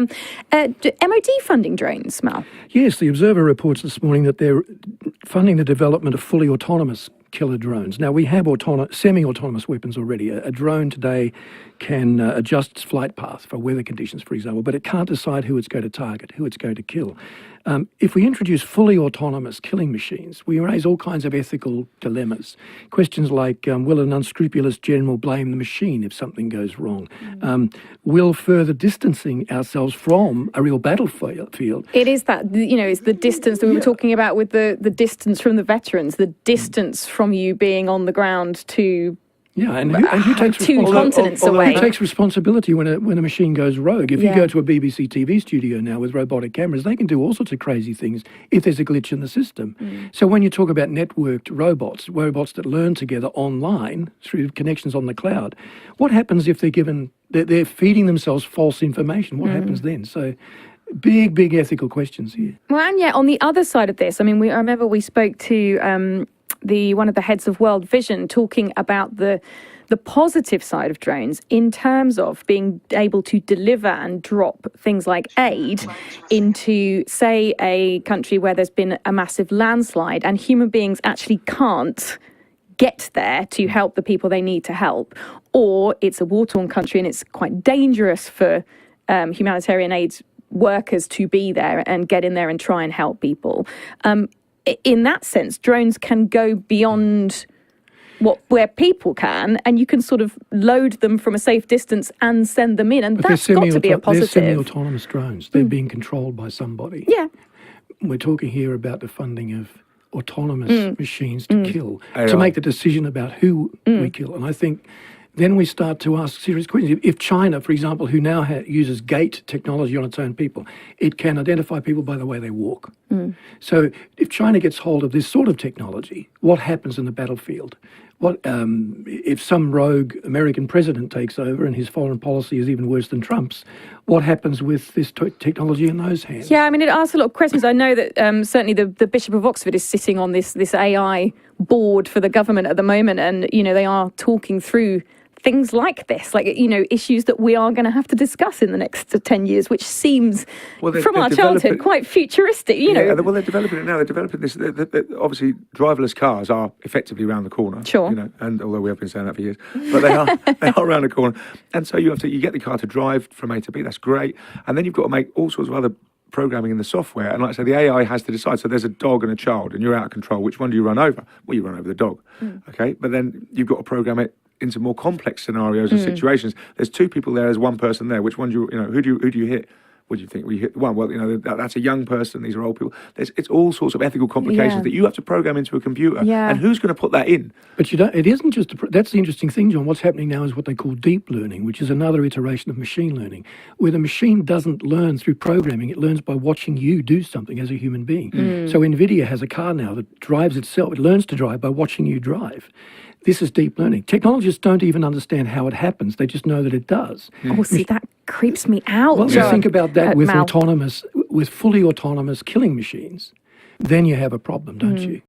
MOD funding drones, Mal? Yes, the Observer reports this morning that they're funding the development of fully autonomous killer drones. Now, we have semi-autonomous weapons already. A drone today can adjust its flight path for weather conditions, for example, but it can't decide who it's going to target, who it's going to kill. If we introduce fully autonomous killing machines, we raise all kinds of ethical dilemmas. Questions like, will an unscrupulous general blame the machine if something goes wrong? Will further distancing ourselves from a real battlefield? It is that, it's the distance that we were talking about with the distance from the veterans, the distance from you being on the ground to... Yeah, and who takes two continents away? Who takes responsibility when a machine goes rogue? If you go to a BBC TV studio now with robotic cameras, they can do all sorts of crazy things if there's a glitch in the system. So when you talk about networked robots that learn together online through connections on the cloud, what happens if they're feeding themselves false information? What happens then? So big ethical questions here. Well, and yet on the other side of this, I remember we spoke to one of the heads of World Vision talking about the positive side of drones in terms of being able to deliver and drop things like aid into, say, a country where there's been a massive landslide and human beings actually can't get there to help the people they need to help, or it's a war-torn country and it's quite dangerous for humanitarian aid workers to be there and get in there and try and help people. In that sense, drones can go beyond where people can, and you can sort of load them from a safe distance and send them in, and that's got to be a positive. They're semi-autonomous drones. They're being controlled by somebody. Yeah. We're talking here about the funding of autonomous machines to kill, to make the decision about who we kill. And I think then we start to ask serious questions. If China, for example, who now uses gait technology on its own people, it can identify people by the way they walk. So if China gets hold of this sort of technology, what happens in the battlefield? What if some rogue American president takes over and his foreign policy is even worse than Trump's? What happens with this technology in those hands? Yeah, it asks a lot of questions. I know that certainly the Bishop of Oxford is sitting on this AI board for the government at the moment, and they are talking through things like this, issues that we are going to have to discuss in the next 10 years, which seems, from our childhood, quite futuristic, Well, they're developing it now. They're developing this. Obviously, driverless cars are effectively around the corner. Sure. And although we have been saying that for years, but they are around the corner. And so you get the car to drive from A to B. That's great. And then you've got to make all sorts of other programming in the software. And like I say, the AI has to decide. So there's a dog and a child, and you're out of control. Which one do you run over? Well, you run over the dog. Okay. But then you've got to program it into more complex scenarios and situations. There's two people there, there's one person there. Which one do who do you hit? What do you think? Well, you hit the one. Well, that's a young person. These are old people. It's all sorts of ethical complications that you have to program into a computer. Yeah. And who's going to put that in? But it isn't just. That's the interesting thing, John. What's happening now is what they call deep learning, which is another iteration of machine learning, where the machine doesn't learn through programming. It learns by watching you do something as a human being. So NVIDIA has a car now that drives itself. It learns to drive by watching you drive. This is deep learning. Technologists don't even understand how it happens. They just know that it does. Oh, see, that creeps me out. Well, John, you think about that with Mal. fully autonomous killing machines, then you have a problem, don't you?